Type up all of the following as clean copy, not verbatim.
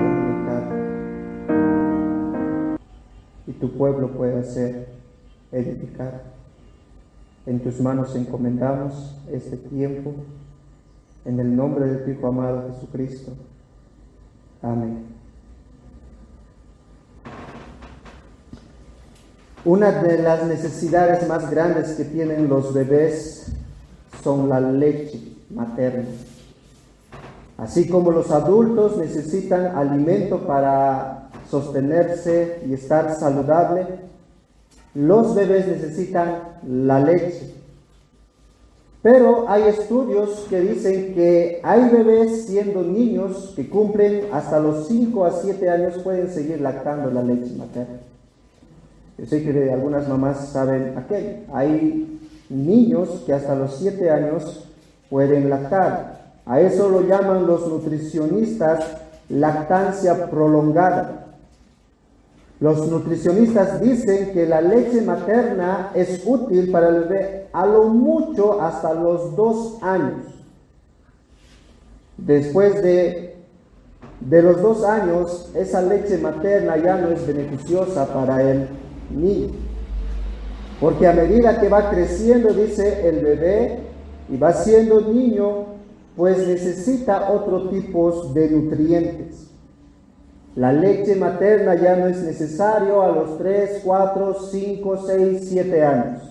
comunicar y tu pueblo pueda ser edificado. En tus manos encomendamos este tiempo, en el nombre de tu Hijo amado Jesucristo. Amén. Una de las necesidades más grandes que tienen los bebés son la leche materna. Así como los adultos necesitan alimento para sostenerse y estar saludable, los bebés necesitan la leche. Pero hay estudios que dicen que hay bebés siendo niños que cumplen hasta los 5 a 7 años pueden seguir lactando la leche materna. Yo sé que algunas mamás saben aquello. Hay niños que hasta los 7 años pueden lactar. A eso lo llaman los nutricionistas lactancia prolongada. Los nutricionistas dicen que la leche materna es útil para el bebé a lo mucho hasta los 2 años. Después de los 2 años, esa leche materna ya no es beneficiosa para el niño. Porque a medida que va creciendo, dice el bebé, y va siendo niño, pues necesita otro tipo de nutrientes. La leche materna ya no es necesario a los 3, 4, 5, 6, 7 años.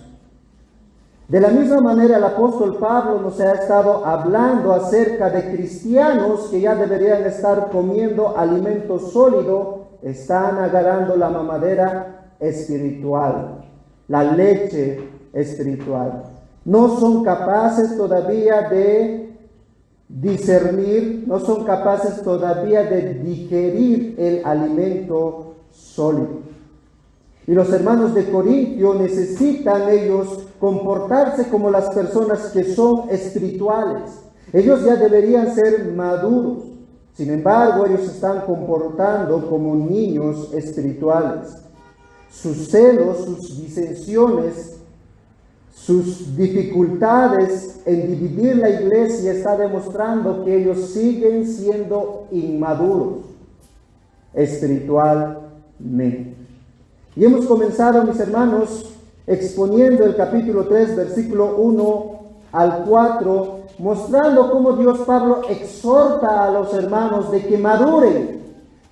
De la misma manera, el apóstol Pablo nos ha estado hablando acerca de cristianos que ya deberían estar comiendo alimento sólido, están agarrando la mamadera espiritual, la leche espiritual. No son capaces todavía de discernir, no son capaces todavía de digerir el alimento sólido. Y los hermanos de Corintio necesitan ellos comportarse como las personas que son espirituales. Ellos ya deberían ser maduros. Sin embargo, ellos se están comportando como niños espirituales. Sus celos, sus disensiones, sus dificultades en dividir la iglesia está demostrando que ellos siguen siendo inmaduros espiritualmente. Y hemos comenzado, mis hermanos, exponiendo el capítulo 3, versículo 1 al 4, mostrando cómo Dios Pablo exhorta a los hermanos de que maduren,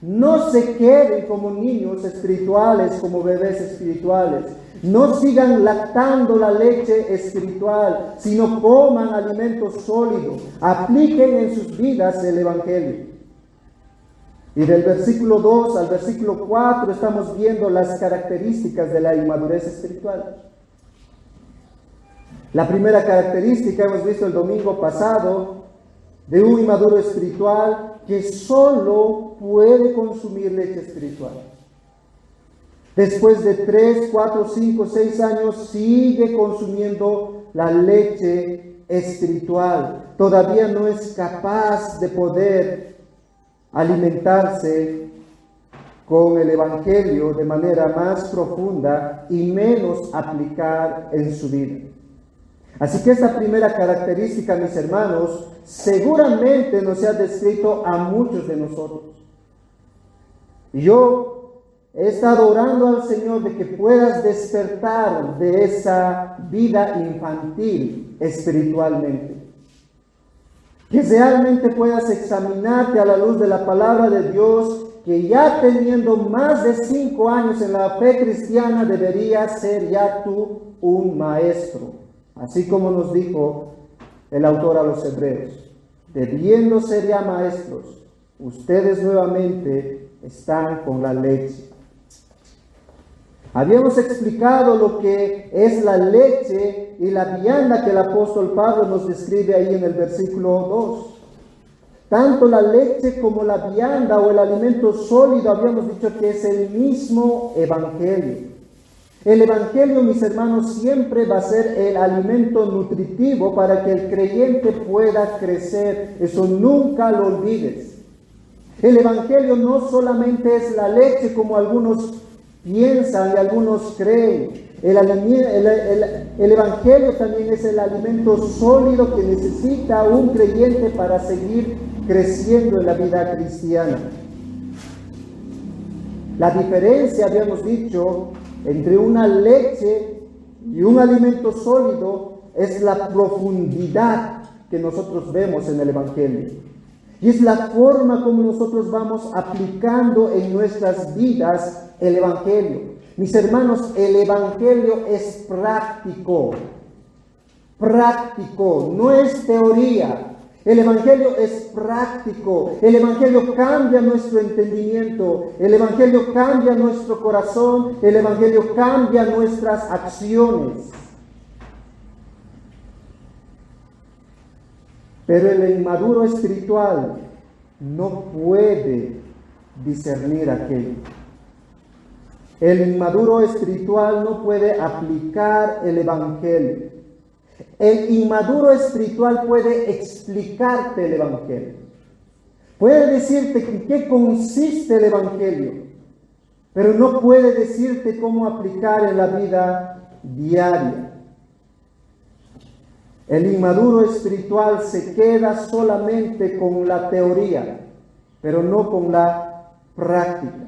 no se queden como niños espirituales, como bebés espirituales. No sigan lactando la leche espiritual, sino coman alimento sólido. Apliquen en sus vidas el Evangelio. Y del versículo 2 al versículo 4 estamos viendo las características de la inmadurez espiritual. La primera característica hemos visto el domingo pasado de un inmaduro espiritual que solo puede consumir leche espiritual. Después de 3, 4, 5, 6 años sigue consumiendo la leche espiritual. Todavía no es capaz de poder alimentarse con el Evangelio de manera más profunda y menos aplicar en su vida. Así que esta primera característica, mis hermanos, seguramente nos ha descrito a muchos de nosotros. Yo he estado orando al Señor de que puedas despertar de esa vida infantil espiritualmente. Que realmente puedas examinarte a la luz de la palabra de Dios, que ya teniendo más de 5 años en la fe cristiana deberías ser ya tú un maestro. Así como nos dijo el autor a los Hebreos, debiendo ser ya maestros, ustedes nuevamente están con la leche. Habíamos explicado lo que es la leche y la vianda que el apóstol Pablo nos describe ahí en el versículo 2. Tanto la leche como la vianda o el alimento sólido, habíamos dicho que es el mismo Evangelio. El Evangelio, mis hermanos, siempre va a ser el alimento nutritivo para que el creyente pueda crecer. Eso nunca lo olvides. El Evangelio no solamente es la leche como algunos piensan y algunos creen. El Evangelio también es el alimento sólido que necesita un creyente para seguir creciendo en la vida cristiana. La diferencia, habíamos dicho, entre una leche y un alimento sólido es la profundidad que nosotros vemos en el Evangelio. Y es la forma como nosotros vamos aplicando en nuestras vidas el Evangelio. Mis hermanos, el Evangelio es práctico. Práctico, no es teoría. El Evangelio es práctico. El Evangelio cambia nuestro entendimiento. El Evangelio cambia nuestro corazón. El Evangelio cambia nuestras acciones. Pero el inmaduro espiritual no puede discernir aquello. El inmaduro espiritual no puede aplicar el Evangelio. El inmaduro espiritual puede explicarte el Evangelio. Puede decirte en qué consiste el Evangelio, pero no puede decirte cómo aplicar en la vida diaria. El inmaduro espiritual se queda solamente con la teoría, pero no con la práctica.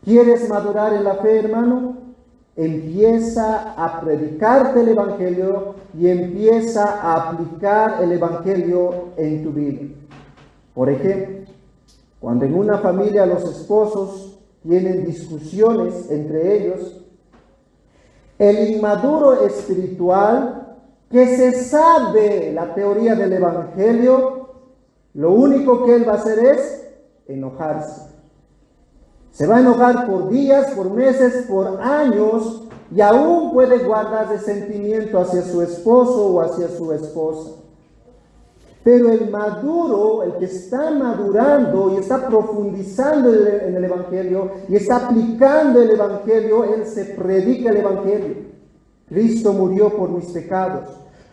¿Quieres madurar en la fe, hermano? Empieza a predicarte el Evangelio y empieza a aplicar el Evangelio en tu vida. Por ejemplo, cuando en una familia los esposos tienen discusiones entre ellos, el inmaduro espiritual que se sabe la teoría del Evangelio, lo único que él va a hacer es enojarse. Se va a enojar por días, por meses, por años, y aún puede guardar resentimiento hacia su esposo o hacia su esposa. Pero el maduro, el que está madurando y está profundizando en el Evangelio y está aplicando el Evangelio, él se predica el Evangelio. Cristo murió por mis pecados.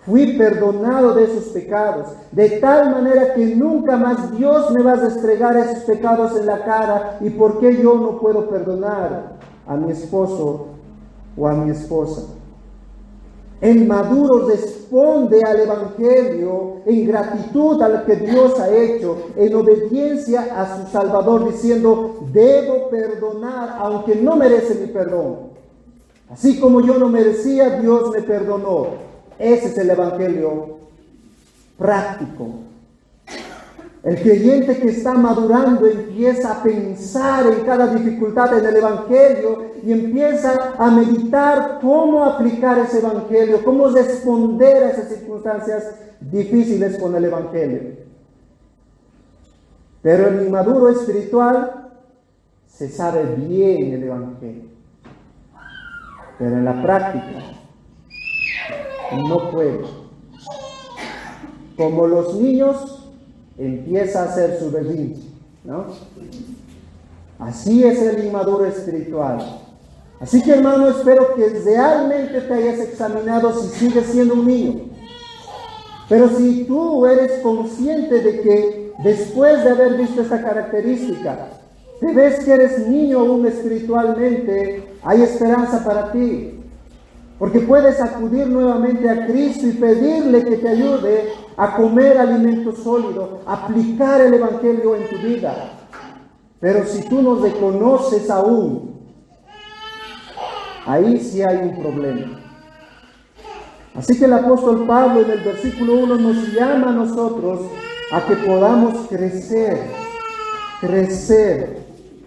Fui perdonado de esos pecados, de tal manera que nunca más Dios me va a restregar esos pecados en la cara. ¿Y por qué yo no puedo perdonar a mi esposo o a mi esposa? El maduro responde al Evangelio en gratitud a lo que Dios ha hecho, en obediencia a su Salvador, diciendo: debo perdonar aunque no merece mi perdón. Así como yo no merecía, Dios me perdonó. Ese es el Evangelio práctico. El creyente que está madurando empieza a pensar en cada dificultad en el Evangelio y empieza a meditar cómo aplicar ese Evangelio, cómo responder a esas circunstancias difíciles con el Evangelio. Pero el inmaduro espiritual se sabe bien el Evangelio, pero en la práctica no puede. Como los niños, empieza a hacer su berrinche, ¿no? Así es el inmaduro espiritual. Así que, hermano, espero que realmente te hayas examinado si sigues siendo un niño. Pero si tú eres consciente de que después de haber visto esta característica, te ves que eres niño aún espiritualmente, hay esperanza para ti. Porque puedes acudir nuevamente a Cristo y pedirle que te ayude a comer alimento sólido, aplicar el Evangelio en tu vida. Pero si tú no reconoces aún, ahí sí hay un problema. Así que el apóstol Pablo en el versículo 1 nos llama a nosotros a que podamos crecer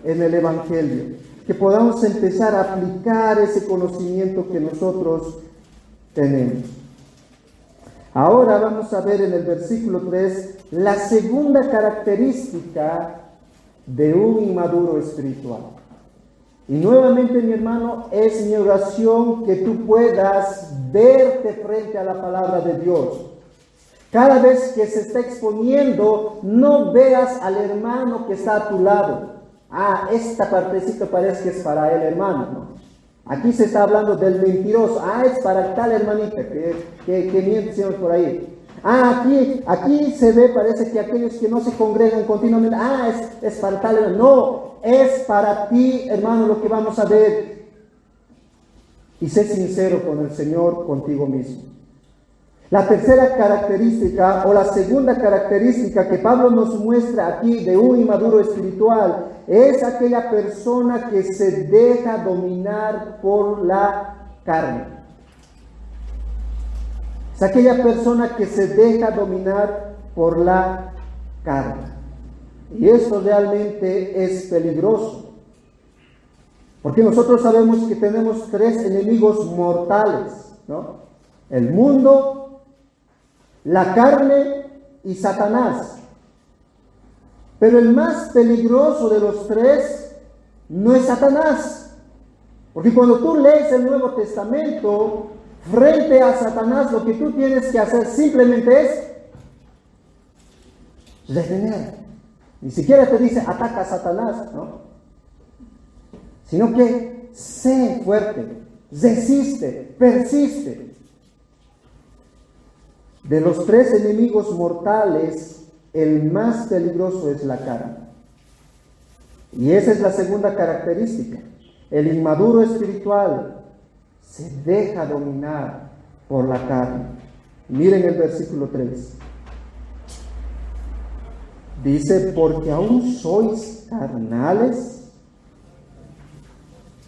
en el Evangelio. Que podamos empezar a aplicar ese conocimiento que nosotros tenemos. Ahora vamos a ver en el versículo 3 la segunda característica de un inmaduro espiritual. Y nuevamente, mi hermano, es mi oración que tú puedas verte frente a la palabra de Dios. Cada vez que se está exponiendo, no veas al hermano que está a tu lado. Esta partecita parece que es para el hermano, ¿no? Aquí se está hablando del mentiroso. Es para tal hermanita que miente siempre por ahí. Aquí se ve, parece que aquellos que no se congregan continuamente, es para tal hermano. No, es para ti, hermano, lo que vamos a ver. Y sé sincero con el Señor, contigo mismo. La tercera característica o la segunda característica que Pablo nos muestra aquí de un inmaduro espiritual es aquella persona que se deja dominar por la carne. Es aquella persona que se deja dominar por la carne. Y esto realmente es peligroso. Porque nosotros sabemos que tenemos tres enemigos mortales, ¿no? El mundo, la carne y Satanás. Pero el más peligroso de los tres no es Satanás. Porque cuando tú lees el Nuevo Testamento, frente a Satanás, lo que tú tienes que hacer simplemente es detener. Ni siquiera te dice ataca a Satanás, ¿no? Sino que sé fuerte, resiste, persiste. De los tres enemigos mortales, el más peligroso es la carne. Y esa es la segunda característica. El inmaduro espiritual se deja dominar por la carne. Miren el versículo 3. Dice, porque aún sois carnales.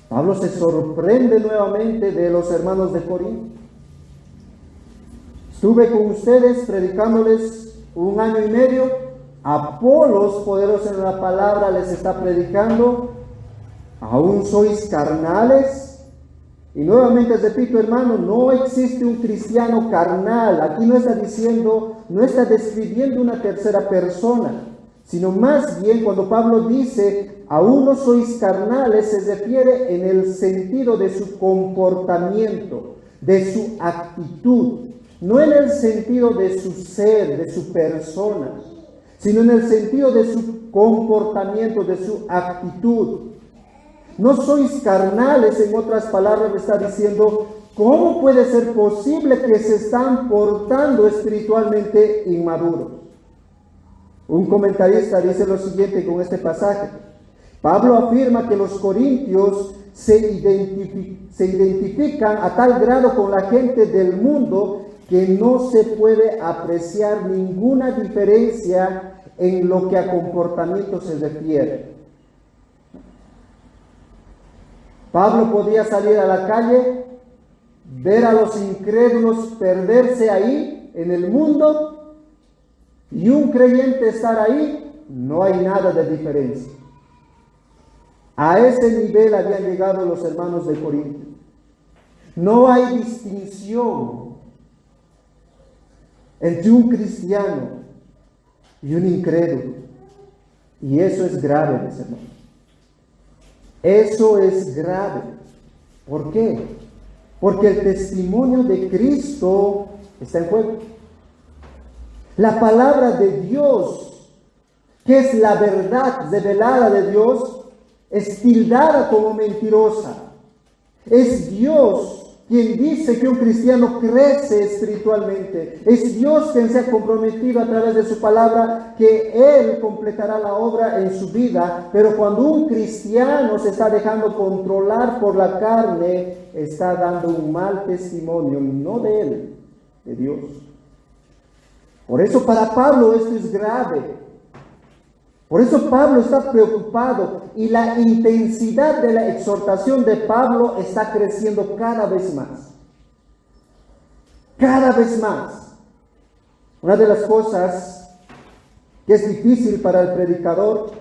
Pablo se sorprende nuevamente de los hermanos de Corinto. Estuve con ustedes predicándoles 1 año y medio. Apolos, poderoso en la palabra, les está predicando. ¿Aún sois carnales? Y nuevamente repito, hermano, no existe un cristiano carnal. Aquí no está diciendo, no está describiendo una tercera persona, sino más bien cuando Pablo dice, aún no sois carnales, se refiere en el sentido de su comportamiento, de su actitud. No en el sentido de su ser, de su persona, sino en el sentido de su comportamiento, de su actitud. No sois carnales, en otras palabras, le está diciendo, ¿cómo puede ser posible que se están portando espiritualmente inmaduros? Un comentarista dice lo siguiente con este pasaje. Pablo afirma que los corintios se identifican a tal grado con la gente del mundo que no se puede apreciar ninguna diferencia en lo que a comportamiento se refiere. Pablo podía salir a la calle, ver a los incrédulos perderse ahí en el mundo y un creyente estar ahí, no hay nada de diferencia. A ese nivel habían llegado los hermanos de Corinto. No hay distinción entre un cristiano y un incrédulo. Y eso es grave, mis hermanos. Eso es grave. ¿Por qué? Porque el testimonio de Cristo está en juego. La palabra de Dios, que es la verdad revelada de Dios, es tildada como mentirosa. Es Dios quien dice que un cristiano crece espiritualmente. Es Dios quien se ha comprometido a través de su palabra que Él completará la obra en su vida. Pero cuando un cristiano se está dejando controlar por la carne, está dando un mal testimonio, no de Él, de Dios. Por eso para Pablo esto es grave. Por eso Pablo está preocupado y la intensidad de la exhortación de Pablo está creciendo cada vez más. Cada vez más. Una de las cosas que es difícil para el predicador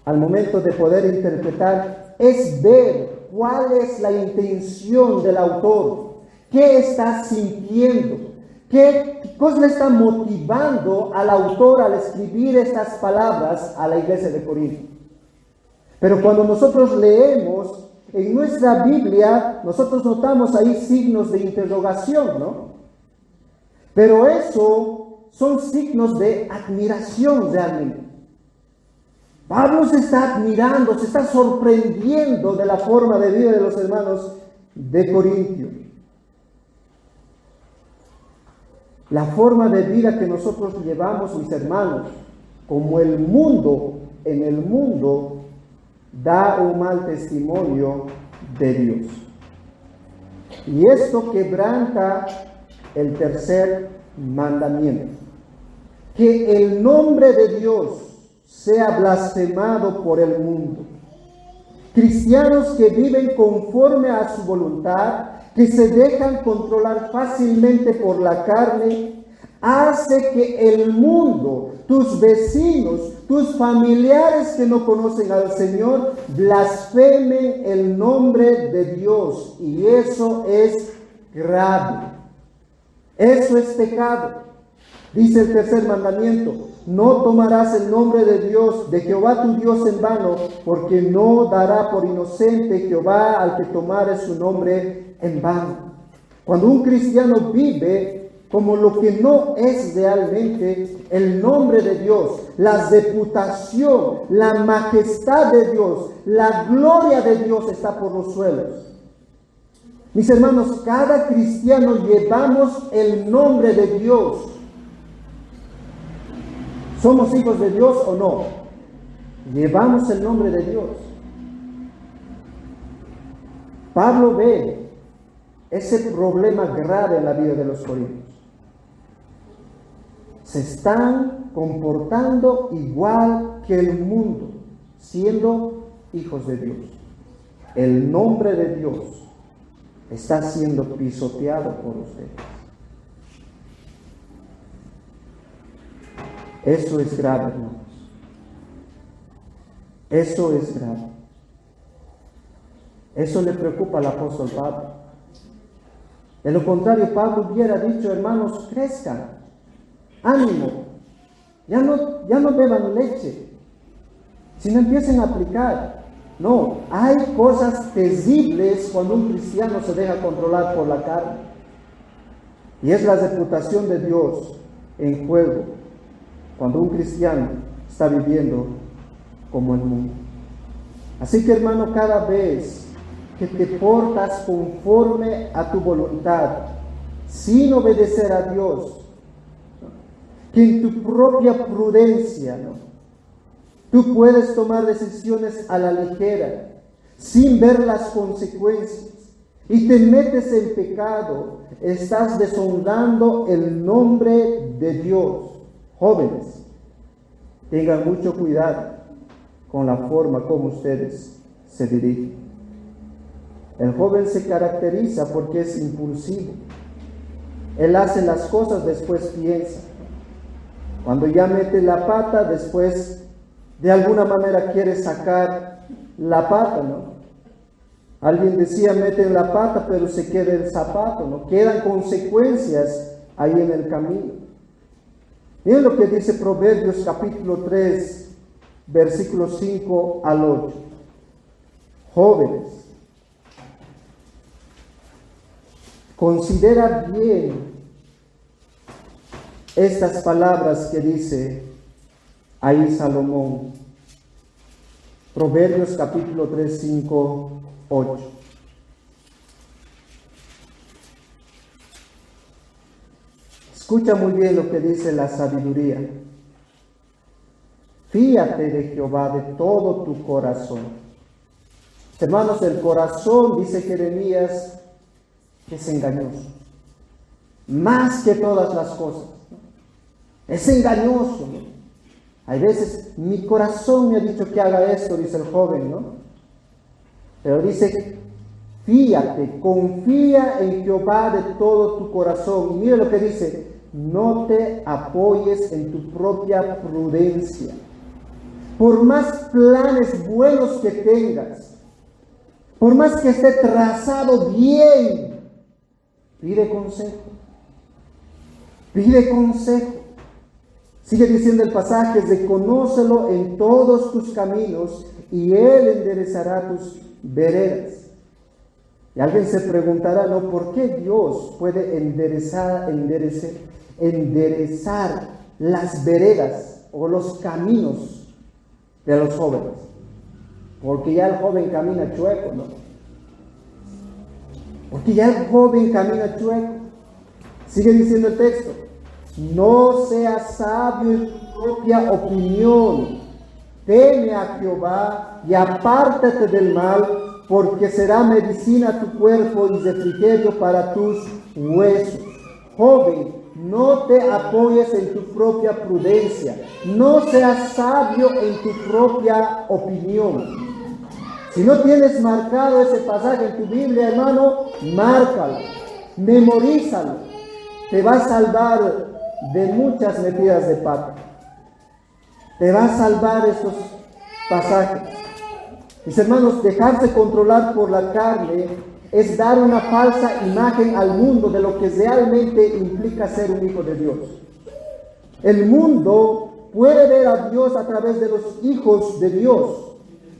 al momento de poder interpretar es ver cuál es la intención del autor, qué está sintiendo. ¿Qué cosa le está motivando al autor al escribir estas palabras a la iglesia de Corinto? Pero cuando nosotros leemos en nuestra Biblia, nosotros notamos ahí signos de interrogación, ¿no? Pero eso son signos de admiración realmente. Pablo se está admirando, se está sorprendiendo de la forma de vida de los hermanos de Corintio. La forma de vida que nosotros llevamos, mis hermanos, como el mundo, en el mundo, da un mal testimonio de Dios. Y esto quebranta el tercer mandamiento. Que el nombre de Dios sea blasfemado por el mundo. Cristianos que viven conforme a su voluntad, que se dejan controlar fácilmente por la carne, hace que el mundo, tus vecinos, tus familiares que no conocen al Señor, blasfemen el nombre de Dios. Y eso es grave. Eso es pecado. Dice el tercer mandamiento: no tomarás el nombre de Dios, de Jehová tu Dios en vano, porque no dará por inocente Jehová al que tomare su nombre en vano. Cuando un cristiano vive como lo que no es realmente, el nombre de Dios, la reputación, la majestad de Dios, la gloria de Dios está por los suelos. Mis hermanos, cada cristiano llevamos el nombre de Dios. ¿Somos hijos de Dios o no? Llevamos el nombre de Dios. Pablo ve ese problema grave en la vida de los corintios. Se están comportando igual que el mundo, siendo hijos de Dios. El nombre de Dios está siendo pisoteado por ustedes. Eso es grave, hermanos. Eso es grave. Eso le preocupa al apóstol Pablo. De lo contrario, Pablo hubiera dicho: hermanos, crezcan, ánimo, ya no beban leche, sino empiecen a aplicar. No, hay cosas terribles cuando un cristiano se deja controlar por la carne. Y es la reputación de Dios en juego cuando un cristiano está viviendo como el mundo. Así que, hermano, cada vez que te portas conforme a tu voluntad, sin obedecer a Dios, que en tu propia prudencia, tú puedes tomar decisiones a la ligera, sin ver las consecuencias, y te metes en pecado, estás deshonrando el nombre de Dios. Jóvenes, tengan mucho cuidado con la forma como ustedes se dirigen. El joven se caracteriza porque es impulsivo. Él hace las cosas, después piensa. Cuando ya mete la pata, después de alguna manera quiere sacar la pata, ¿no? Alguien decía: meten la pata, pero se queda el zapato, ¿no? Quedan consecuencias ahí en el camino. Miren lo que dice Proverbios capítulo 3, versículos 5 al 8. Jóvenes, considera bien estas palabras que dice ahí Salomón. Proverbios capítulo 3, 5, 8. Escucha muy bien lo que dice la sabiduría. Fíate de Jehová de todo tu corazón. Hermanos, el corazón, dice Jeremías, es engañoso. Más que todas las cosas. Es engañoso, ¿no? Hay veces, mi corazón me ha dicho que haga esto, dice el joven, ¿no? Pero dice: fíate, confía en Jehová de todo tu corazón. Y mire lo que dice: no te apoyes en tu propia prudencia. Por más planes buenos que tengas, por más que esté trazado bien, pide consejo. Pide consejo. Sigue diciendo el pasaje: reconócelo en todos tus caminos y Él enderezará tus veredas. Y alguien se preguntará: ¿no? ¿Por qué Dios puede enderezar las veredas o los caminos de los jóvenes? Porque ya el joven camina chueco, ¿no? Porque ya el joven camina chueco. Sigue diciendo el texto: no seas sabio en tu propia opinión, teme a Jehová y apártate del mal, porque será medicina a tu cuerpo y refrigerio para tus huesos. joven, no te apoyes en tu propia prudencia, no seas sabio en tu propia opinión. Si no tienes marcado ese pasaje en tu Biblia, hermano, márcalo, memorízalo. Te va a salvar de muchas metidas de pata. Te va a salvar estos pasajes. Mis hermanos, dejarse controlar por la carne es dar una falsa imagen al mundo de lo que realmente implica ser un hijo de Dios. El mundo puede ver a Dios a través de los hijos de Dios,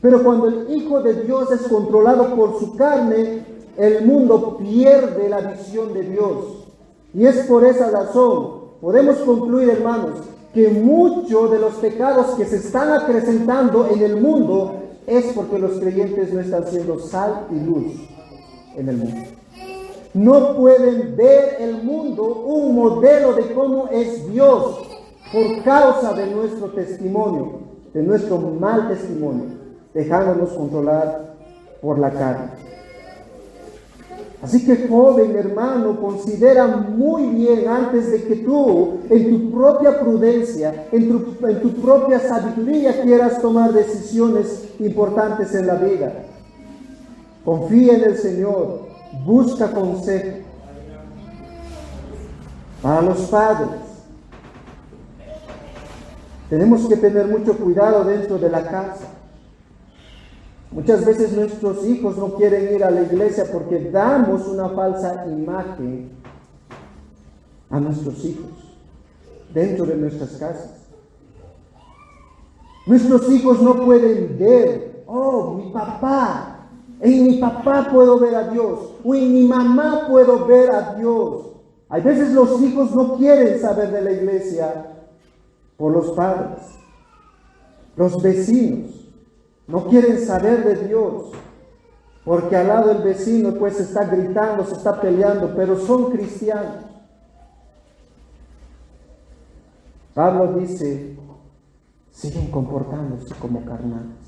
pero cuando el Hijo de Dios es controlado por su carne, el mundo pierde la visión de Dios. Y es por esa razón, podemos concluir, hermanos, que muchos de los pecados que se están acrecentando en el mundo es porque los creyentes no están siendo sal y luz en el mundo. No pueden ver el mundo un modelo de cómo es Dios por causa de nuestro testimonio, de nuestro mal testimonio, dejándonos controlar por la carne. Así que, joven hermano, considera muy bien antes de que tú, en tu propia prudencia, en tu propia sabiduría, quieras tomar decisiones importantes en la vida. Confía en el Señor, busca consejo. Para los padres, tenemos que tener mucho cuidado dentro de la casa. Muchas veces nuestros hijos no quieren ir a la iglesia porque damos una falsa imagen a nuestros hijos dentro de nuestras casas. Nuestros hijos no pueden ver, mi papá, en mi papá puedo ver a Dios, o en mi mamá puedo ver a Dios. Hay veces los hijos no quieren saber de la iglesia por los padres, los vecinos. No quieren saber de Dios, porque al lado del vecino pues se está gritando, se está peleando, pero son cristianos. Pablo dice, siguen comportándose como carnales,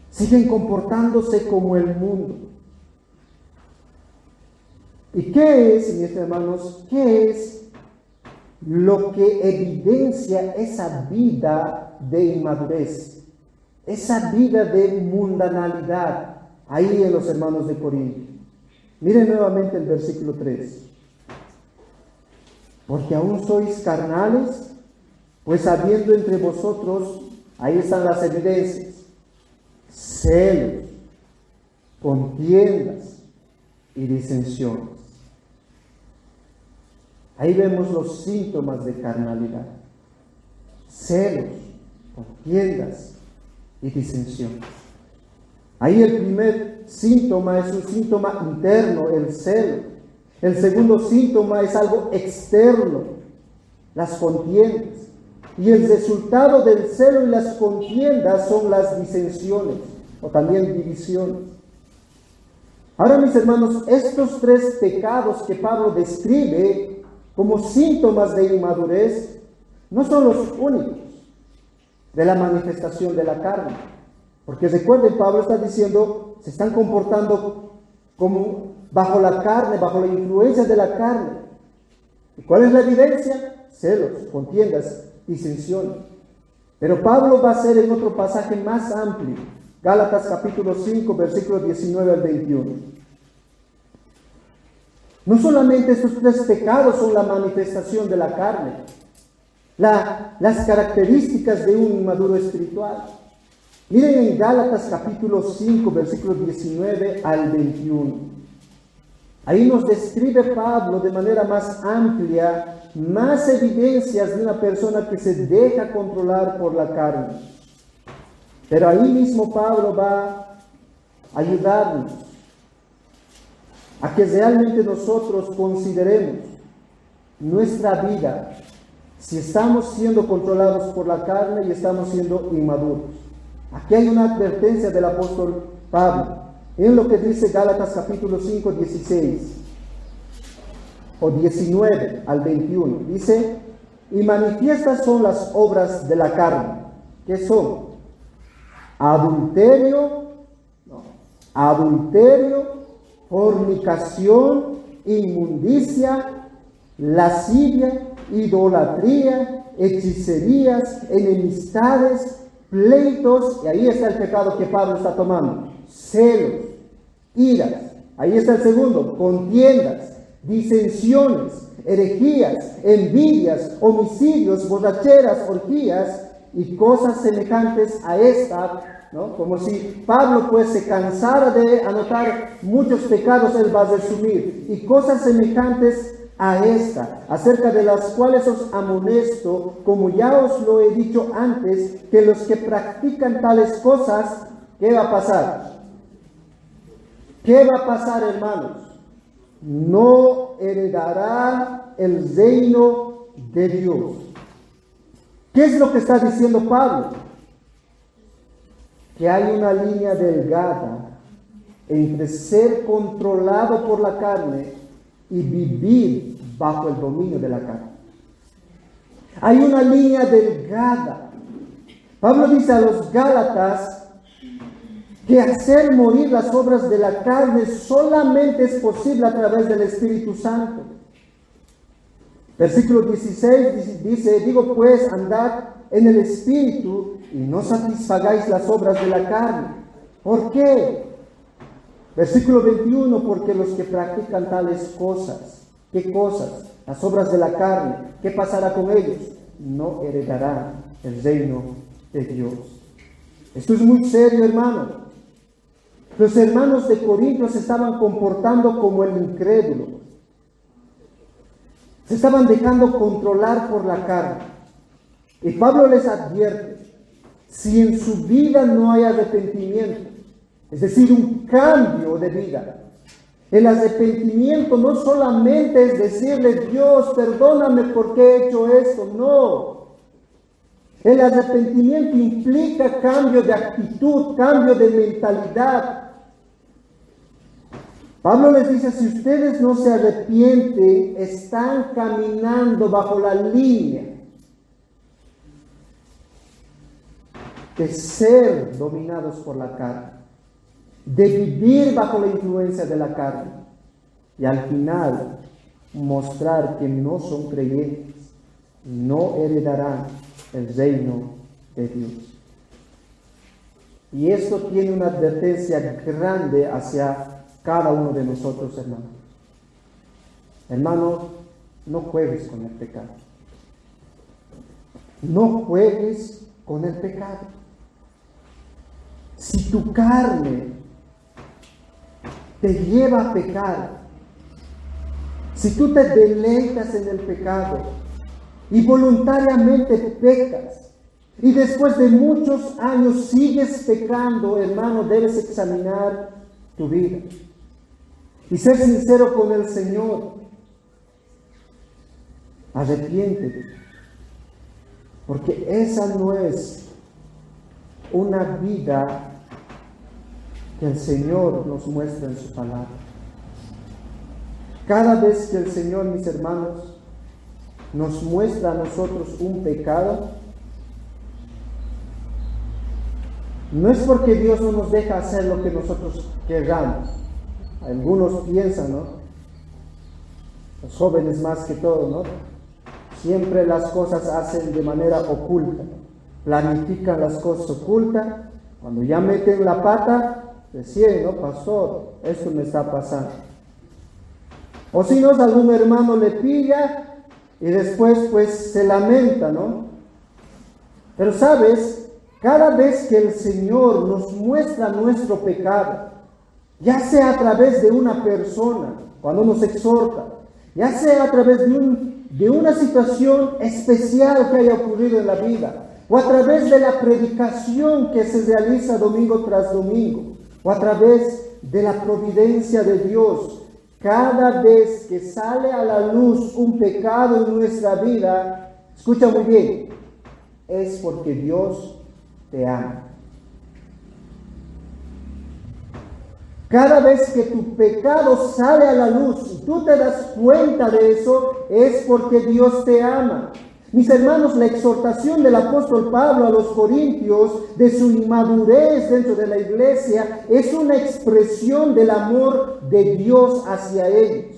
siguen comportándose como el mundo. ¿Y qué es, mis hermanos, qué es lo que evidencia esa vida de inmadurez? Esa vida de mundanalidad, ahí en los hermanos de Corinto. Miren nuevamente el versículo 3. Porque aún sois carnales, pues habiendo entre vosotros, ahí están las evidencias, celos, contiendas y disensiones. Ahí vemos los síntomas de carnalidad. Celos, contiendas y disensiones. Ahí el primer síntoma es un síntoma interno, el celo. El segundo síntoma es algo externo, las contiendas. Y el resultado del celo y las contiendas son las disensiones, o también divisiones. Ahora, mis hermanos, estos tres pecados que Pablo describe como síntomas de inmadurez no son los únicos de la manifestación de la carne. Porque recuerden, Pablo está diciendo, se están comportando como bajo la carne, bajo la influencia de la carne. ¿Y cuál es la evidencia? Celos, contiendas, disensiones. Pero Pablo va a hacer en otro pasaje más amplio, Gálatas capítulo 5, versículos 19 al 21. No solamente estos tres pecados son la manifestación de la carne, las características de un inmaduro espiritual. Miren en Gálatas capítulo 5, versículos 19 al 21. Ahí nos describe Pablo de manera más amplia, más evidencias de una persona que se deja controlar por la carne. Pero ahí mismo Pablo va a ayudarnos a que realmente nosotros consideremos nuestra vida, si estamos siendo controlados por la carne y estamos siendo inmaduros. Aquí hay una advertencia del apóstol Pablo, en lo que dice Gálatas capítulo 5, 16 o 19 al 21. Dice, y manifiestas son las obras de la carne. ¿Qué son? Adulterio, fornicación, inmundicia, lascivia, idolatría, hechicerías, enemistades, pleitos, y ahí está el pecado que Pablo está tomando, celos, iras, ahí está el segundo, contiendas, disensiones, herejías, envidias, homicidios, borracheras, orgías y cosas semejantes a esta, ¿no? Como si Pablo pues se cansara de anotar muchos pecados, él va a resumir, y cosas semejantes a esta, acerca de las cuales os amonesto, como ya os lo he dicho antes, que los que practican tales cosas, ¿qué va a pasar? ¿Qué va a pasar, hermanos? No heredará el reino de Dios. ¿Qué es lo que está diciendo Pablo? Que hay una línea delgada entre ser controlado por la carne y vivir bajo el dominio de la carne. Hay una línea delgada. Pablo dice a los Gálatas que hacer morir las obras de la carne solamente es posible a través del Espíritu Santo. Versículo 16 dice, digo pues, andad en el Espíritu y no satisfagáis las obras de la carne. ¿Por qué? Versículo 21, porque los que practican tales cosas, ¿qué cosas? Las obras de la carne, ¿qué pasará con ellos? No heredarán el reino de Dios. Esto es muy serio, hermano. Los hermanos de Corinto se estaban comportando como el incrédulo. Se estaban dejando controlar por la carne. Y Pablo les advierte, si en su vida no hay arrepentimiento, es decir, un cambio de vida. El arrepentimiento no solamente es decirle, Dios, perdóname porque he hecho esto, no. El arrepentimiento implica cambio de actitud, cambio de mentalidad. Pablo les dice, si ustedes no se arrepienten, están caminando bajo la línea de ser dominados por la carne, de vivir bajo la influencia de la carne y al final mostrar que no son creyentes, no heredarán el reino de Dios. Y esto tiene una advertencia grande hacia cada uno de nosotros, hermanos. Hermano, no juegues con el pecado. No juegues con el pecado. Si tu carne te lleva a pecar, si tú te deleitas en el pecado y voluntariamente pecas, y después de muchos años sigues pecando, hermano, debes examinar tu vida y ser sincero con el Señor. Arrepiéntete, porque esa no es una vida que el Señor nos muestra en su palabra. Cada vez que el Señor, mis hermanos, nos muestra a nosotros un pecado, no es porque Dios no nos deja hacer lo que nosotros queramos. Algunos piensan, ¿no? Los jóvenes más que todo, ¿no? Siempre las cosas hacen de manera oculta. Planifican las cosas ocultas. Cuando ya meten la pata, deciden, ¿no? Pastor, esto me está pasando. O si no, algún hermano le pilla y después pues se lamenta, ¿no? Pero sabes, cada vez que el Señor nos muestra nuestro pecado, ya sea a través de una persona, cuando nos exhorta, ya sea a través de una situación especial que haya ocurrido en la vida, o a través de la predicación que se realiza domingo tras domingo, o a través de la providencia de Dios, cada vez que sale a la luz un pecado en nuestra vida, escucha muy bien, es porque Dios te ama. Cada vez que tu pecado sale a la luz y tú te das cuenta de eso, es porque Dios te ama. Mis hermanos, la exhortación del apóstol Pablo a los corintios de su inmadurez dentro de la iglesia es una expresión del amor de Dios hacia ellos.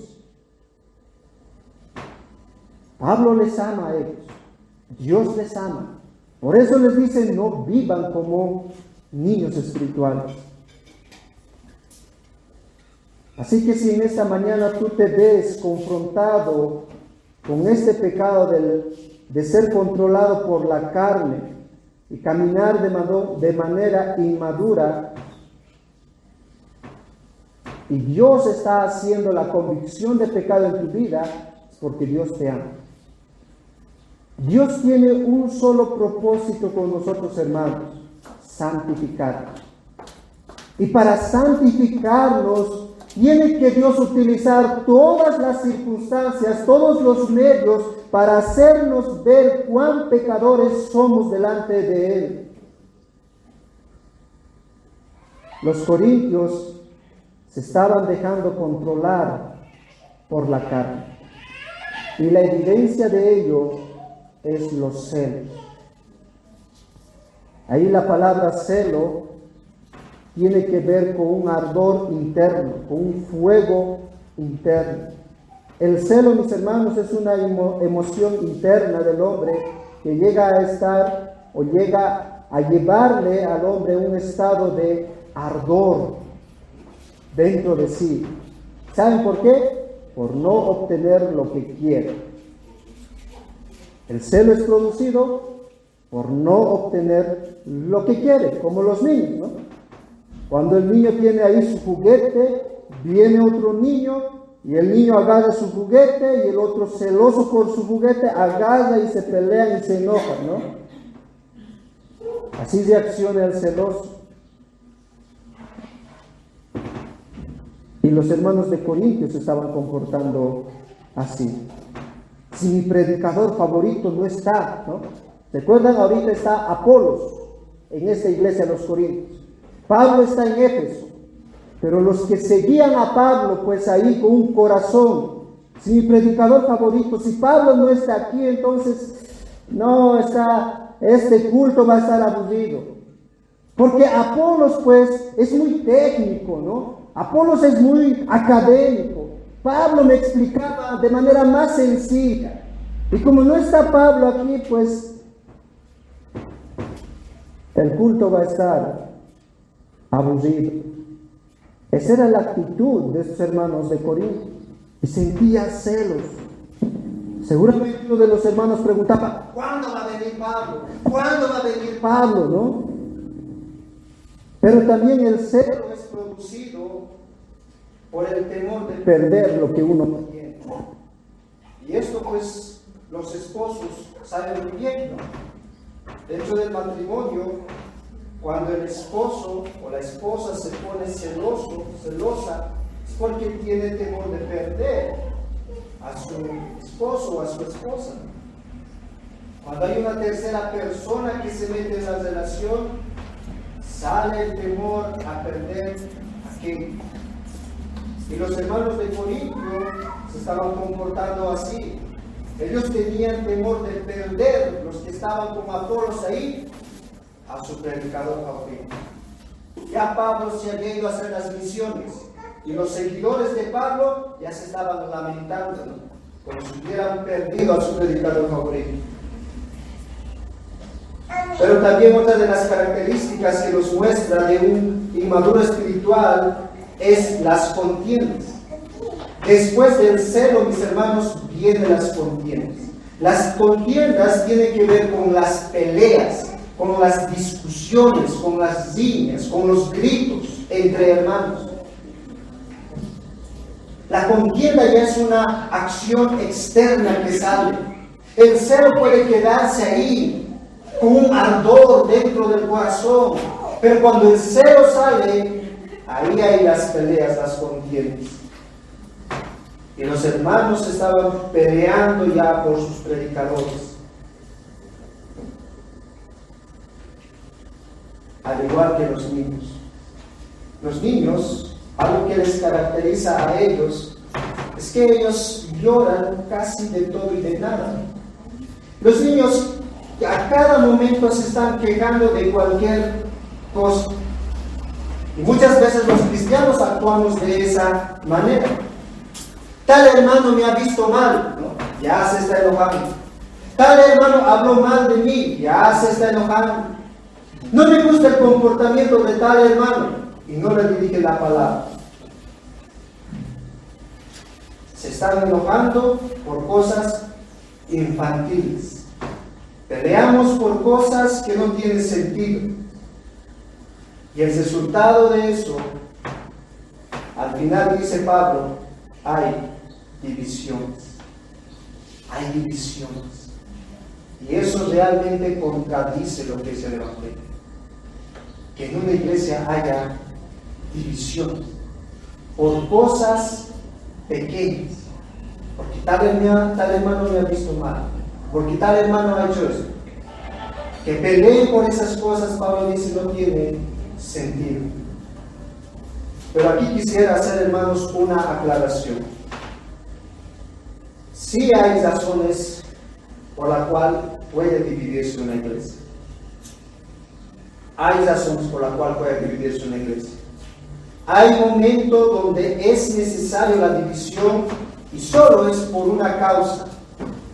Pablo les ama a ellos. Dios les ama. Por eso les dice, no vivan como niños espirituales. Así que si en esta mañana tú te ves confrontado con este pecado de ser controlado por la carne y caminar de manera inmadura, y Dios está haciendo la convicción de pecado en tu vida, es porque Dios te ama. Dios tiene un solo propósito con nosotros, hermanos: santificarnos. Y para santificarnos, tiene que Dios utilizar todas las circunstancias, todos los medios para hacernos ver cuán pecadores somos delante de Él. Los corintios se estaban dejando controlar por la carne. Y la evidencia de ello es los celos. Ahí la palabra celo tiene que ver con un ardor interno, con un fuego interno. El celo, mis hermanos, es una emoción interna del hombre que llega a estar o llega a llevarle al hombre un estado de ardor dentro de sí. ¿Saben por qué? Por no obtener lo que quiere. El celo es producido por no obtener lo que quiere, como los niños, ¿no? Cuando el niño tiene ahí su juguete, viene otro niño y el niño agarra su juguete y el otro, celoso por su juguete, agarra y se pelean y se enojan, ¿no? Así reacciona el celoso. Y los hermanos de Corintios se estaban comportando así. Si mi predicador favorito no está, ¿no? ¿Recuerdan? Ahorita está Apolos en esta iglesia de los Corintios. Pablo está en Éfeso. Pero los que seguían a Pablo, pues ahí con un corazón, si mi predicador favorito, si Pablo no está aquí, entonces no está, este culto va a estar aburrido. Porque Apolos, pues, es muy técnico, ¿no? Apolos es muy académico. Pablo me explicaba de manera más sencilla. Y como no está Pablo aquí, pues el culto va a estar aburrido. Esa era la actitud de estos hermanos de Corinto. Y sentía celos. Seguramente uno de los hermanos preguntaba, ¿cuándo va a venir Pablo? ¿Cuándo va a venir Pablo? ¿No? Pero también el celo es producido por el temor de perder lo que uno no tiene. Y esto pues los esposos saben muy bien, ¿no? Dentro del matrimonio, cuando el esposo o la esposa se pone celosa, es porque tiene temor de perder a su esposo o a su esposa. Cuando hay una tercera persona que se mete en la relación, sale el temor a perder a aquello. Y los hermanos de Corintio se estaban comportando así. Ellos tenían temor de perder, los que estaban con Apolos ahí, a su predicador favorito. Ya Pablo se había ido a hacer las misiones y los seguidores de Pablo ya se estaban lamentando, ¿no? Como si hubieran perdido a su predicador favorito. Pero también otra de las características que nos muestra de un inmaduro espiritual es las contiendas. Después del celo, mis hermanos, vienen las contiendas. Las contiendas tienen que ver con las peleas, con las discusiones, con las riñas, con los gritos entre hermanos. La contienda ya es una acción externa que sale. El celo puede quedarse ahí con un ardor dentro del corazón, pero cuando el celo sale, ahí hay las peleas, las contiendas. Y los hermanos estaban peleando ya por sus predicadores. Al igual que los niños. Los niños, algo que les caracteriza a ellos, es que ellos lloran casi de todo y de nada. Los niños a cada momento se están quejando de cualquier cosa. Y muchas veces los cristianos actuamos de esa manera. Tal hermano me ha visto mal, ¿no? ya se está enojando. Tal hermano habló mal de mí, ya se está enojando. No me gusta el comportamiento de tal hermano y no le dirige la palabra. Se están enojando por cosas infantiles. Peleamos por cosas que no tienen sentido. Y el resultado de eso, al final dice Pablo, hay divisiones. Hay divisiones. Y eso realmente contradice lo que es el Evangelio. Que en una iglesia haya divisiones por cosas pequeñas. Porque tal hermano me ha visto mal. Porque tal hermano ha hecho esto. Que peleen por esas cosas, Pablo dice, no tiene sentido. Pero aquí quisiera hacer, hermanos, una aclaración. Sí hay razones por la cual puede dividirse una iglesia. Hay razones por la cual puede dividirse una iglesia. Hay momentos donde es necesaria la división y solo es por una causa,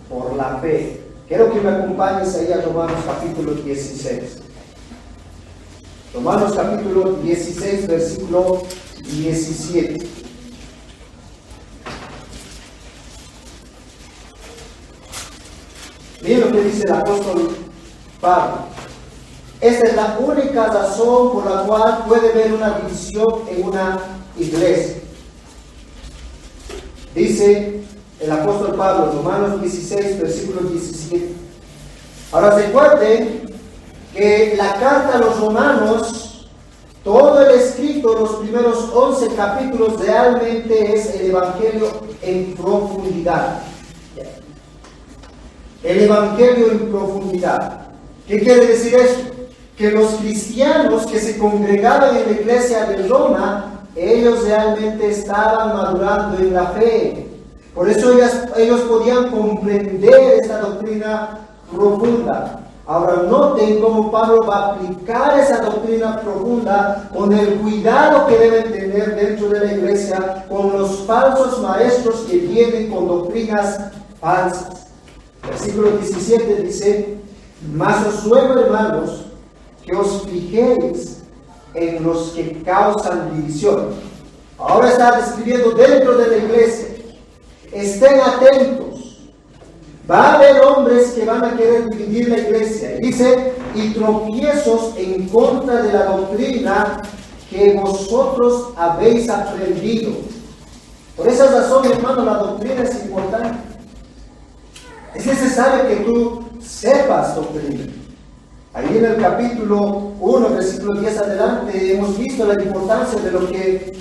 por la fe. Quiero que me acompañes ahí a Romanos capítulo 16. Romanos capítulo 16, versículo 17. Miren lo que dice el apóstol Pablo. Esta es la única razón por la cual puede haber una división en una iglesia. Dice el apóstol Pablo, Romanos 16, versículo 17. Ahora recuerden que la carta a los romanos, todo el escrito, los primeros 11 capítulos, realmente es el Evangelio en profundidad. El Evangelio en profundidad. ¿Qué quiere decir eso? Que los cristianos que se congregaban en la iglesia de Roma, ellos realmente estaban madurando en la fe. Por eso ellos podían comprender esta doctrina profunda. Ahora noten cómo Pablo va a aplicar esa doctrina profunda con el cuidado que deben tener dentro de la iglesia con los falsos maestros que vienen con doctrinas falsas. Versículo 17 dice: mas os ruego, hermanos, que os fijéis en los que causan división. Ahora está describiendo dentro de la iglesia. Estén atentos. Va a haber hombres que van a querer dividir la iglesia. Dice, y tropiezos en contra de la doctrina que vosotros habéis aprendido. Por esa razón, hermano, la doctrina es importante. Es necesario que tú sepas doctrina. Ahí en el capítulo 1, versículo 10 adelante, hemos visto la importancia de lo que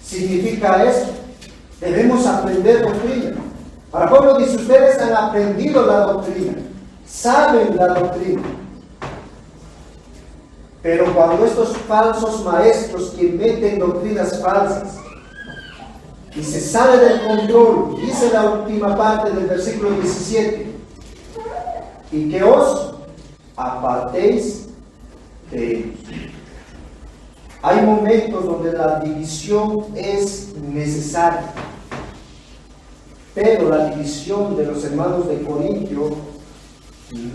significa esto. Debemos aprender doctrina. Ahora Pablo dice, ustedes han aprendido la doctrina, saben la doctrina. Pero cuando estos falsos maestros que meten doctrinas falsas y se sale del control, dice la última parte del versículo 17, y que os apartéis de ellos. Hay momentos donde la división es necesaria, pero la división de los hermanos de Corintio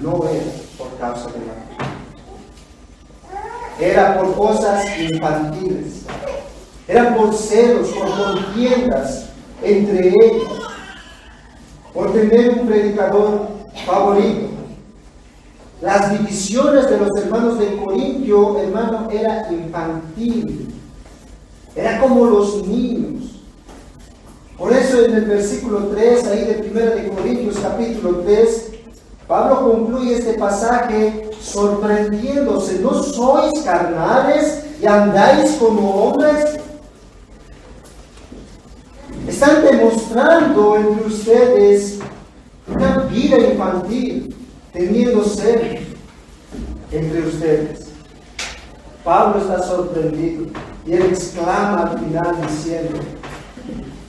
no era por causa de la fe. Era por cosas infantiles. Eran por celos, por contiendas entre ellos, por tener un predicador favorito. Las divisiones de los hermanos de Corintio, hermano, era infantil. Era como los niños. Por eso en el versículo 3, ahí de 1 de Corintios capítulo 3, Pablo concluye este pasaje sorprendiéndose. ¿No sois carnales y andáis como hombres? Están demostrando entre ustedes una vida infantil, teniendo sed entre ustedes. Pablo está sorprendido y él exclama al final diciendo: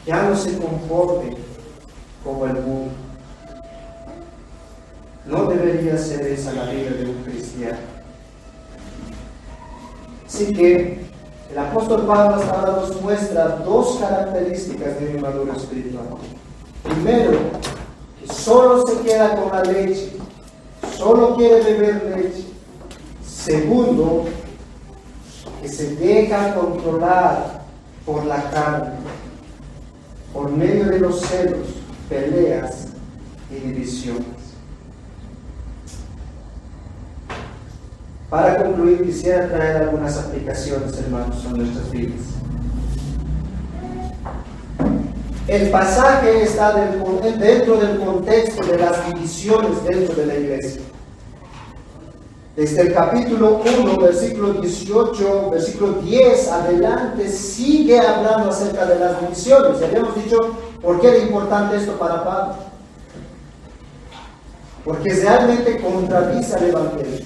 ya no se comporten como el mundo. No debería ser esa la vida de un cristiano. Así que el apóstol Pablo hasta ahora nos muestra dos características de un maduro espiritual. Primero, solo se queda con la leche, solo quiere beber leche. Segundo, que se deja controlar por la carne, por medio de los celos, peleas y divisiones. Para concluir, quisiera traer algunas aplicaciones, hermanos, a nuestras vidas. El pasaje está dentro del contexto de las divisiones dentro de la iglesia. Desde el capítulo 1, versículo 18, versículo 10 adelante, sigue hablando acerca de las divisiones. Ya habíamos dicho por qué era importante esto para Pablo. Porque realmente contradice el Evangelio,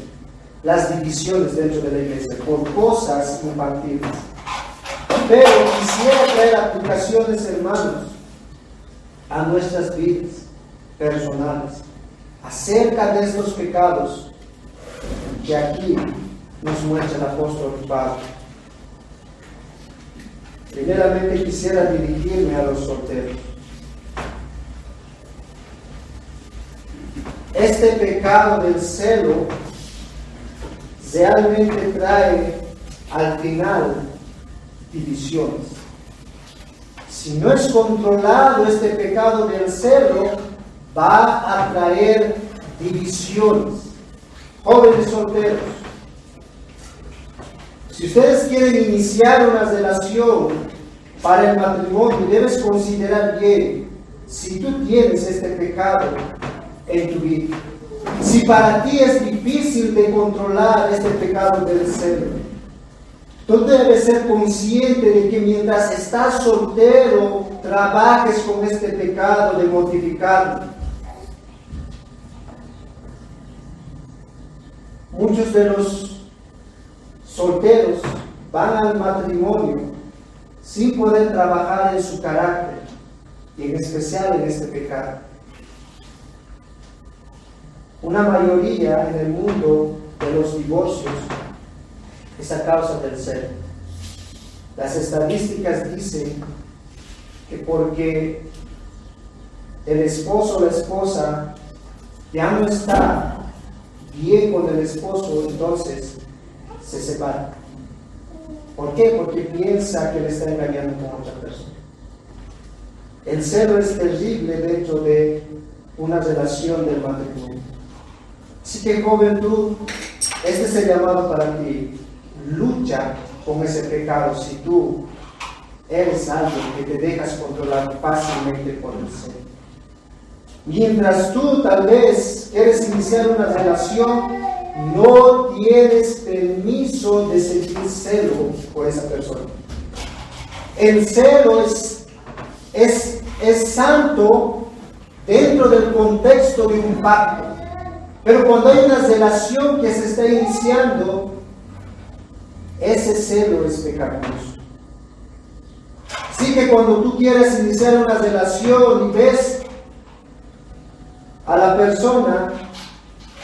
las divisiones dentro de la iglesia, por cosas infantiles. Pero quisiera traer aplicaciones, hermanos, a nuestras vidas personales, acerca de estos pecados que aquí nos muestra el apóstol Pablo. Primeramente quisiera dirigirme a los solteros. Este pecado del celo realmente trae al final divisiones. Si no es controlado este pecado del celo, va a traer divisiones. Jóvenes solteros, si ustedes quieren iniciar una relación para el matrimonio, debes considerar bien si tú tienes este pecado en tu vida. Si para ti es difícil de controlar este pecado del celo, tú debes ser consciente de que mientras estás soltero, trabajes con este pecado de mortificarlo. Muchos de los solteros van al matrimonio sin poder trabajar en su carácter, y en especial en este pecado. Una mayoría en el mundo de los divorcios es a causa del celo. Las estadísticas dicen que porque el esposo o la esposa ya no está bien con el esposo, entonces se separa. ¿Por qué? Porque piensa que le está engañando con otra persona. El celo es terrible dentro de una relación del matrimonio. Así que, joven, tú, este es el llamado para ti. Lucha con ese pecado si tú eres alguien que te dejas controlar fácilmente por el celo. Mientras tú tal vez quieres iniciar una relación, no tienes permiso de sentir celo por esa persona. El celo es santo dentro del contexto de un pacto. Pero cuando hay una relación que se está iniciando, ese celo es pecaminoso. Así que cuando tú quieres iniciar una relación y ves a la persona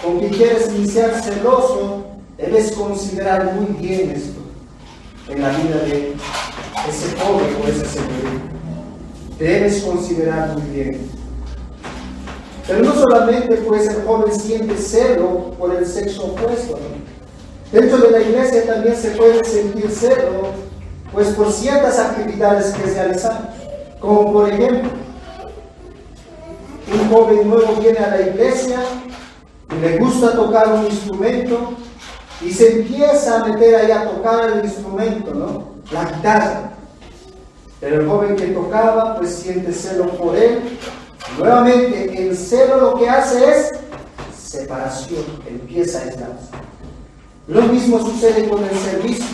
con quien quieres iniciar celoso, debes considerar muy bien esto en la vida de ese joven o esa señorita. Debes considerar muy bien. Pero no solamente pues el joven siente celo por el sexo opuesto, ¿no? Dentro de la iglesia también se puede sentir celo pues por ciertas actividades que realizamos, como por ejemplo, un joven nuevo viene a la iglesia y le gusta tocar un instrumento y se empieza a meter ahí a tocar el instrumento, ¿no? La guitarra. Pero el joven que tocaba pues siente celo por él. Nuevamente, el celo lo que hace es separación, empieza a aislarse. Lo mismo sucede con el servicio.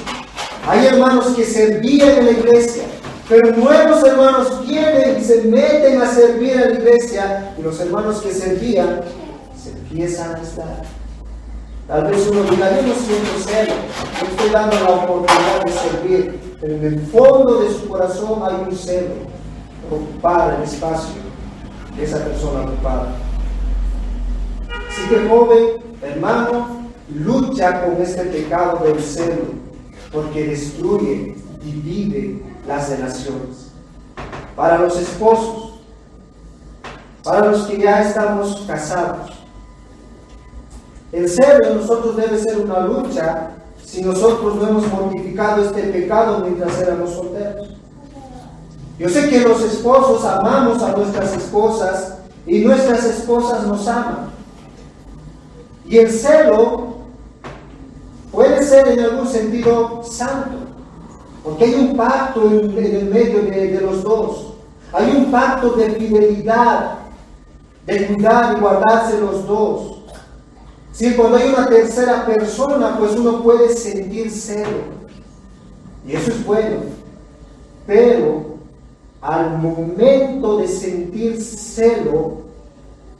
Hay hermanos que servían en la iglesia, pero nuevos hermanos vienen y se meten a servir a la iglesia, y los hermanos que servían se empiezan a aislar. Tal vez uno diga, yo no siento celo, yo estoy dando la oportunidad de servir, pero en el fondo de su corazón hay un celo, ocupar el espacio de esa persona ocupada. Así que, joven, hermano, lucha con este pecado del celo, porque destruye, divide las relaciones. Para los esposos, Para los que ya estamos casados, el celo en nosotros debe ser una lucha si nosotros no hemos mortificado este pecado mientras éramos solteros. Yo sé que los esposos amamos a nuestras esposas y nuestras esposas nos aman. Y el celo puede ser en algún sentido santo, porque hay un pacto en el medio de los dos. Hay un pacto de fidelidad, de cuidar y guardarse los dos. Si cuando hay una tercera persona, pues uno puede sentir celo. Y eso es bueno. Pero al momento de sentir celo,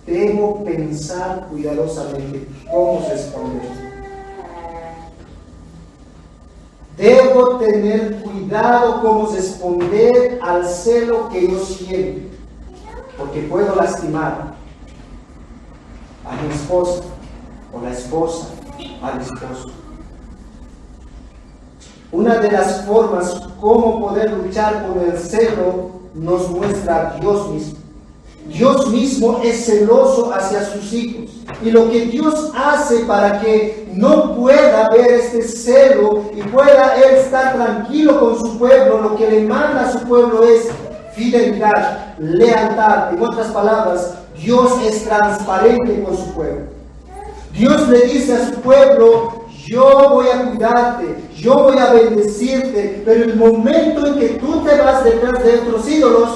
debo pensar cuidadosamente cómo responder. Debo tener cuidado cómo responder al celo que yo siento, porque puedo lastimar a mi esposa o la esposa al esposo. Una de las formas como poder luchar con el celo nos muestra Dios mismo. Dios mismo es celoso hacia sus hijos. Y lo que Dios hace para que no pueda haber este celo y pueda Él estar tranquilo con su pueblo, lo que le manda a su pueblo es fidelidad, lealtad. En otras palabras, Dios es transparente con su pueblo. Dios le dice a su pueblo: yo voy a cuidarte, yo voy a bendecirte, pero el momento en que tú te vas detrás de otros ídolos,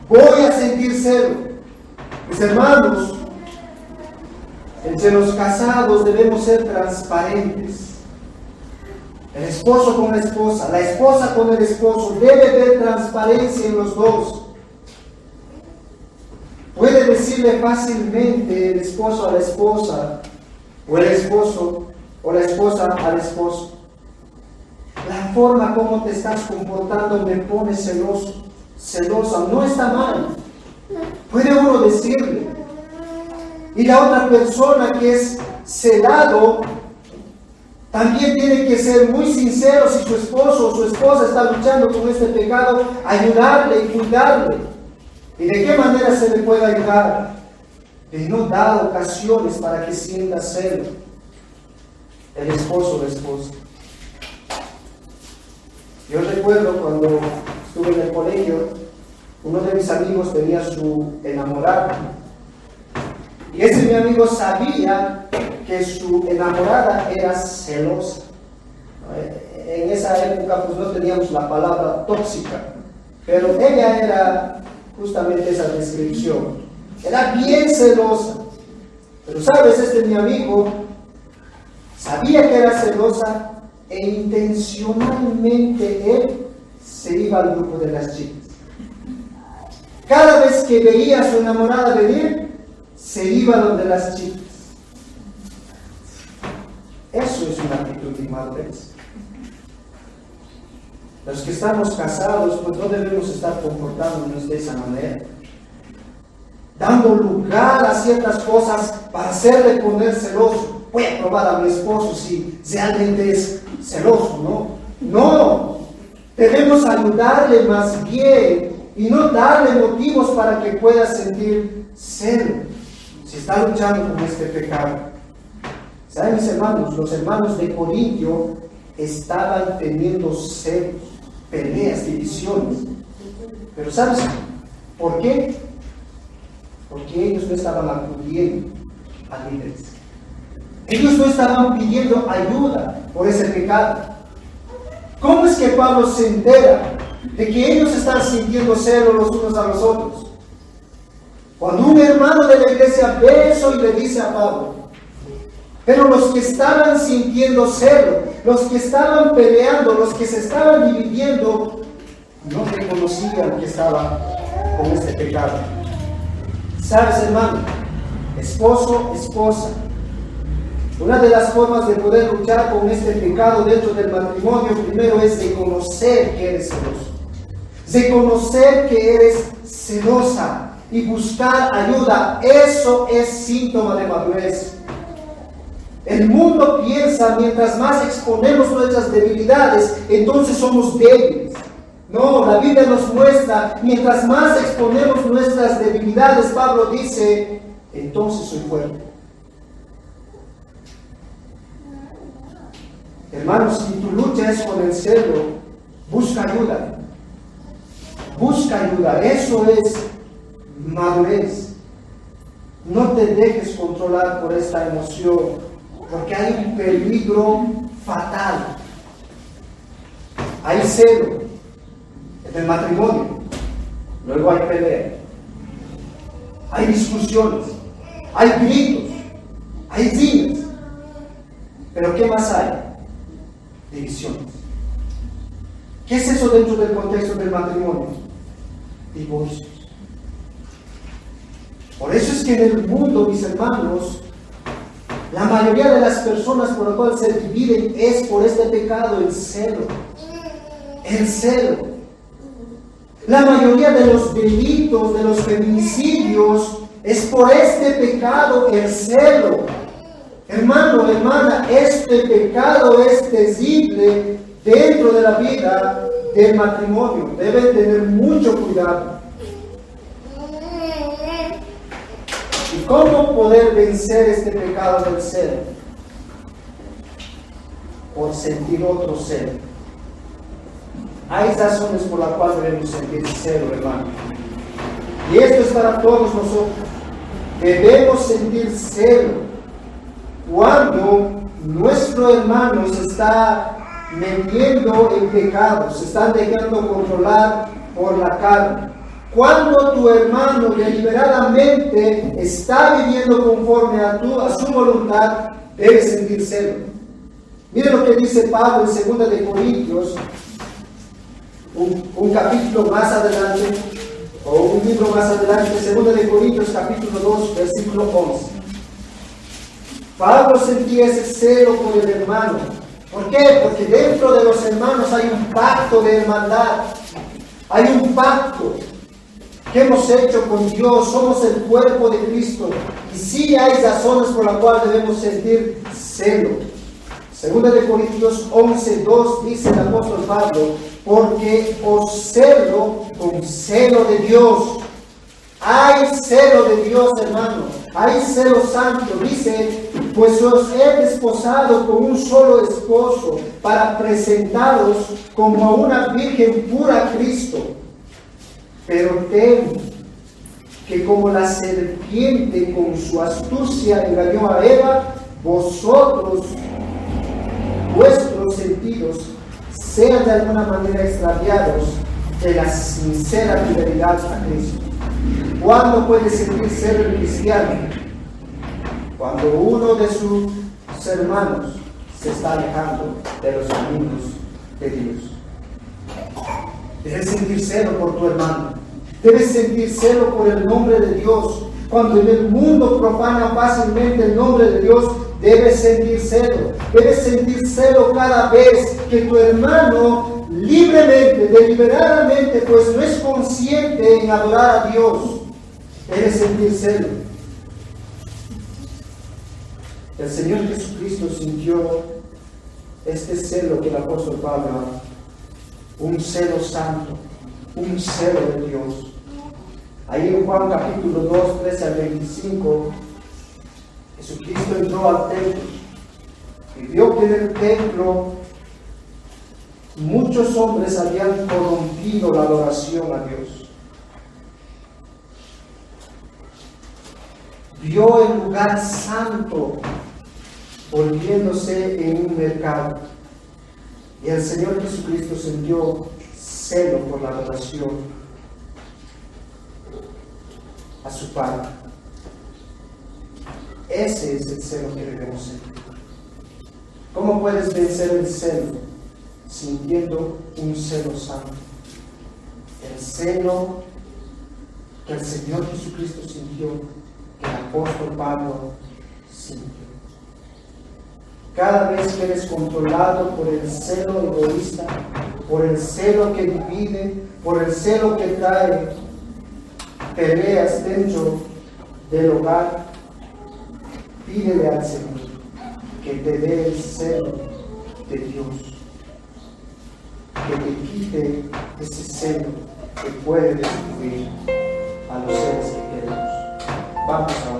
voy a sentir celo. Mis hermanos, entre los casados debemos ser transparentes. El esposo con la esposa con el esposo, debe haber transparencia en los dos. Puede decirle fácilmente el esposo a la esposa, o el esposo o la esposa al esposo: la forma como te estás comportando me pone celoso, celosa. No está mal, puede uno decirle. Y la otra persona que es celado también tiene que ser muy sincero. Si su esposo o su esposa está luchando con este pecado, ayudarle y cuidarle. ¿Y de qué manera se le puede ayudar? De no dar ocasiones para que sienta celo el esposo o la esposa. Yo recuerdo cuando estuve en el colegio, uno de mis amigos tenía su enamorada. Y ese mi amigo sabía que su enamorada era celosa. En esa época pues no teníamos la palabra tóxica, pero ella era justamente esa descripción. Era bien celosa. Pero sabes, este mi amigo sabía que era celosa e intencionalmente él se iba al grupo de las chicas. Cada vez que veía a su enamorada venir, se iba donde las chicas. Eso es una actitud de inmadurez. Los que estamos casados, pues no debemos estar comportándonos de esa manera, dando lugar a ciertas cosas para hacerle poner celoso. Voy a probar a mi esposo si realmente es celoso, ¿no? No, debemos ayudarle más bien y no darle motivos para que pueda sentir celo si está luchando con este pecado. ¿Saben, mis hermanos? Los hermanos de Corintio estaban teniendo celos, peleas, divisiones. Pero ¿sabes por qué? Porque ellos no estaban acudiendo a líderes. Ellos no estaban pidiendo ayuda por ese pecado. ¿Cómo es que Pablo se entera de que ellos están sintiendo celo los unos a los otros? Cuando un hermano de la iglesia ve eso y le dice a Pablo. Pero los que estaban sintiendo celo, los que estaban peleando, los que se estaban dividiendo, no reconocían que estaban con este pecado. ¿Sabes, hermano? Esposo, esposa. Una de las formas de poder luchar con este pecado dentro del matrimonio, primero es de conocer que eres celoso. De conocer que eres celosa y buscar ayuda. Eso es síntoma de madurez. El mundo piensa, mientras más exponemos nuestras debilidades, entonces somos débiles. No, la Biblia nos muestra, mientras más exponemos nuestras debilidades, Pablo dice, entonces soy fuerte. Hermanos, si tu lucha es con el celo, busca ayuda. Busca ayuda, eso es madurez. No te dejes controlar por esta emoción, porque hay un peligro fatal. Hay celo en el matrimonio, luego hay pelea, hay discusiones, hay gritos, hay riñas. Pero ¿qué más hay? Divisiones. ¿Qué es eso dentro del contexto del matrimonio? Divorcios. Por eso es que en el mundo, mis hermanos, la mayoría de las personas por las cuales se dividen es por este pecado, el celo. El celo. La mayoría de los delitos, de los feminicidios, es por este pecado, el celo. Hermano, hermana, este pecado es terrible dentro de la vida del matrimonio. Deben tener mucho cuidado. ¿Y cómo poder vencer este pecado del celo? Por sentir otro celo. Hay razones por las cuales debemos sentir celo, hermano. Y esto es para todos nosotros. Debemos sentir celo cuando nuestro hermano se está metiendo en pecado, se están dejando controlar por la carne. Cuando tu hermano deliberadamente está viviendo conforme a su voluntad, debes sentir celo. Miren lo que dice Pablo en 2 de Corintios, un capítulo más adelante, o un libro más adelante, 2 de Corintios capítulo 2, versículo 11. Pablo sentía ese celo por el hermano. ¿Por qué? Porque dentro de los hermanos hay un pacto de hermandad. Hay un pacto que hemos hecho con Dios. Somos el cuerpo de Cristo. Y sí hay razones por las cuales debemos sentir celo. 2 de Corintios 11:2 dice el apóstol Pablo, porque os celo con celo de Dios. Hay celo de Dios, hermano. Hay celo santo. Dice, pues os he desposado con un solo esposo para presentaros como a una virgen pura a Cristo. Pero temo que como la serpiente con su astucia engañó a Eva, vosotros, vuestros sentidos, sean de alguna manera extraviados de la sincera fidelidad a Cristo. ¿Cuándo puede sentir celo el cristiano? Cuando uno de sus hermanos se está alejando de los caminos de Dios. Debes sentir celo por tu hermano. Debes sentir celo por el nombre de Dios. Cuando en el mundo profana fácilmente el nombre de Dios, debes sentir celo. Debes sentir celo cada vez que tu hermano libremente, deliberadamente, pues no es consciente en adorar a Dios. Debes sentir celo. El Señor Jesucristo sintió este celo que el apóstol Pablo habla. Un celo santo, un celo de Dios. Ahí en Juan capítulo 2, 13 al 25, Jesucristo entró al templo y vio que en el templo muchos hombres habían corrompido la adoración a Dios. Vio el lugar santo volviéndose en un mercado. Y el Señor Jesucristo sintió celo por la adoración a su Padre. Ese es el celo que debemos sentir. ¿Cómo puedes vencer el celo? Sintiendo un celo santo. El celo que el Señor Jesucristo sintió, que el apóstol Pablo sintió. Cada vez que eres controlado por el celo egoísta, por el celo que divide, por el celo que trae peleas dentro del hogar, pídele al Señor que te dé el celo de Dios. que te quite ese celo que puede destruir a los seres que queremos. Vamos a